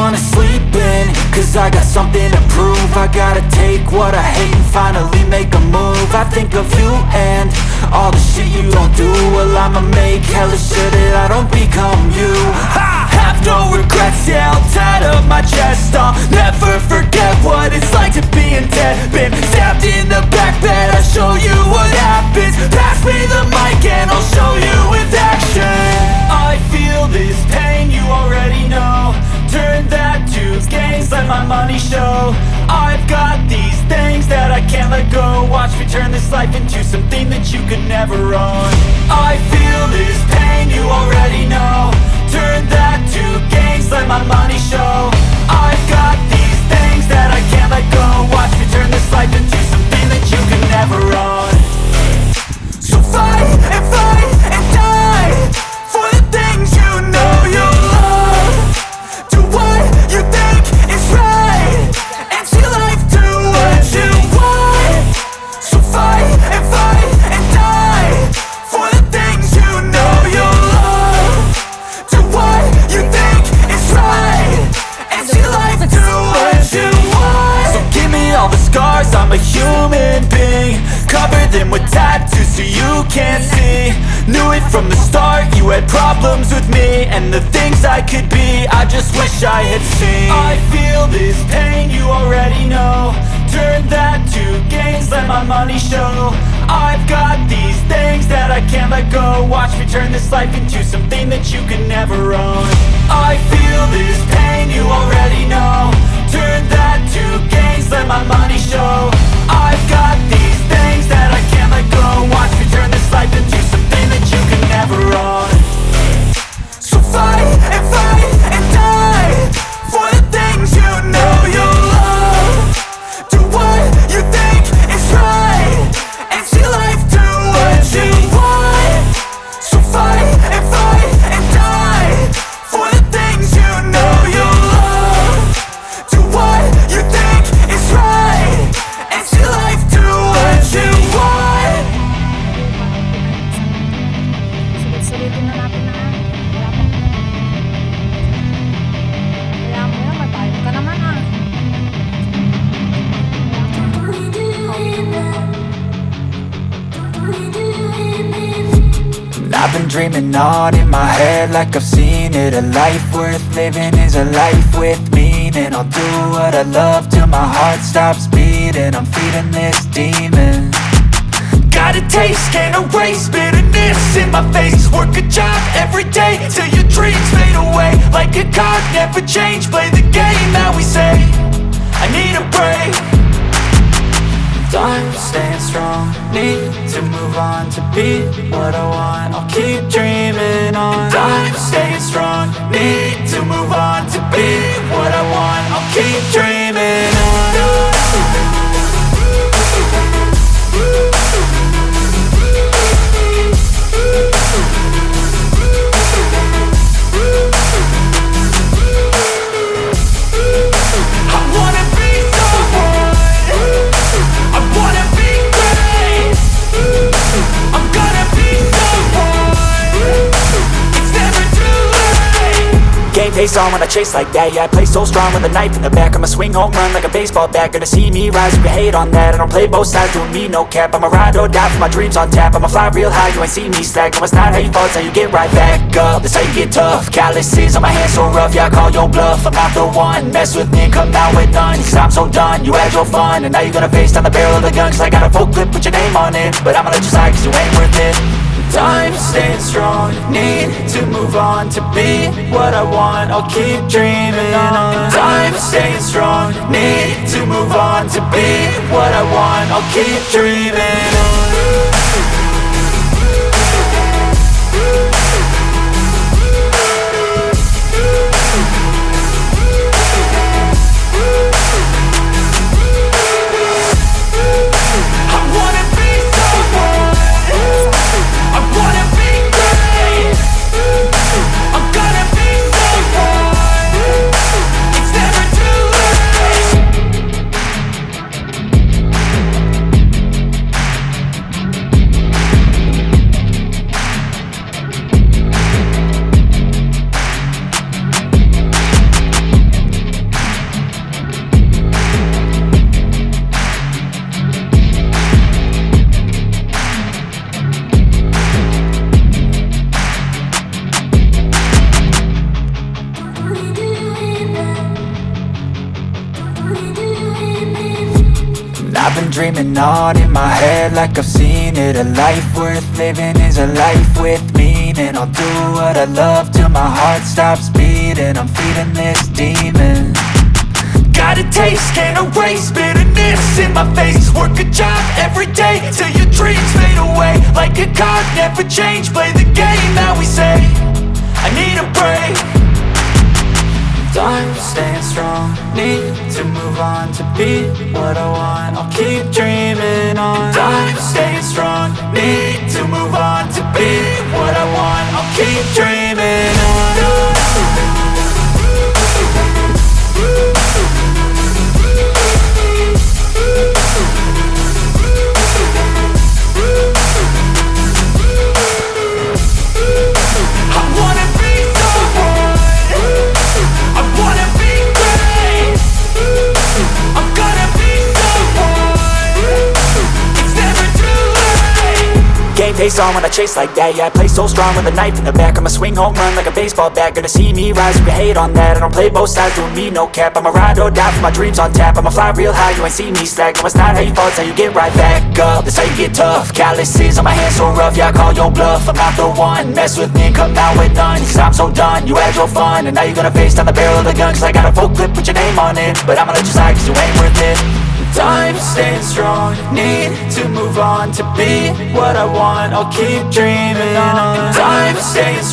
wanna sleep in, cause I got something to prove. I gotta take what I hate and finally make a move. I think of you and all the shit you don't do. Well, I'ma make hella sure that I don't become you. I have no regrets, yeah, I'll tie up my chest. I'll never forget what it's like to be in debt. Been stabbed in the back bed, I'll show you what happens. Pass me the mic and I'll show you with action. I feel this pain, you already know. Turn that to gains, let my money show. I've got these things that I can't let go. Watch me turn this life into something that you could never own. I feel this pain, you already know. Turn that to gains, let my money show. I've got these things that I can't let go. Watch me turn this life into something that you could never own. So fight and die for the things you know you love. Do what you think is right and see life do what you want. So fight and die for the things you know you love. Do what you think is right and see life do what you want. So give me all the scars, I'm a human being. Cover them with tattoos so you can't see. Knew it from the start, you had problems with me and the things I could be, I just wish I had seen. I feel this pain, you already know. Turn that to gains, let my money show. I've got these things that I can't let go. Watch me turn this life into something that you can never own. I feel this pain, you already know. Turn that to gains, let my money show. I've got these things that I can't let go. Watch me turn this life into something that you can never own. So fight and die for the things you know you love. Do what you think is right and see life do what you want. So fight and die for the things you know you love. Do what you think is right and see life do what you want. Sulit-sulitin na natin na. Kaya mo yan, matayo ka naman ha. I've been dreaming on in my head like I've seen it. A life worth living is a life with meaning. I'll do what I love till my heart stops beating. I'm feeding this demon. Got a taste, can't erase bitterness in my face. Work a job every day till your dreams fade away. Like a card, never change, play the game that we say. I need a break. I'm staying strong, need to move on to be what I want. I'll keep dreaming on. I'm staying strong, need to move on to be what I want. I'll keep dreaming on. Face on when I chase like that, yeah, I play so strong with a knife in the back. I'ma swing home run like a baseball bat. Gonna see me rise, you can hate on that. I don't play both sides, doing me no cap. I'ma ride or die for my dreams on tap. I'ma fly real high, you ain't see me slack. No, it's not how you fall, it's how you get right back up. That's how you get tough. Calluses on my hands so rough, yeah, I call your bluff. I'm not the one, mess with me, come out with none. Cause I'm so done, you had your fun. And now you're gonna face down the barrel of the gun. Cause I got a full clip, put your name on it. But I'ma let you slide cause you ain't worth it. I'm staying strong, need to move on to be what I want. I'll keep dreaming on. I'm staying strong, need to move on to be what I want. I'll keep dreaming on. I've been dreaming on in my head like I've seen it. A life worth living is a life with meaning. I'll do what I love till my heart stops beating. I'm feeding this demon. Got a taste, can't erase bitterness in my face. Work a job every day till your dreams fade away. Like a card, never change, play the game that we say. I need a break. I'm staying strong, need to move on to be what I want. I'll keep dreaming on. I'm staying strong, need to move on to be what I want. I'll keep dreaming on. Game face on when I chase like that. Yeah, I play so strong with a knife in the back. I'ma swing home run like a baseball bat. Gonna see me rise, you can hate on that. I don't play both sides, doing me no cap. I'ma ride or die for my dreams on tap. I'ma fly real high, you ain't see me slack. No, it's not how you fall, it's how you get right back up. That's how you get tough. Calluses on my hands so rough, yeah, I call your bluff. I'm not the one, mess with me and come out with none. Cause I'm so done, you had your fun. And now you're gonna face down the barrel of the gun. Cause I got a full clip with your name on it. But I'ma let you slide cause you ain't worth it. I'm staying strong, need to move on to be what I want. I'll keep dreaming on. I'm staying strong.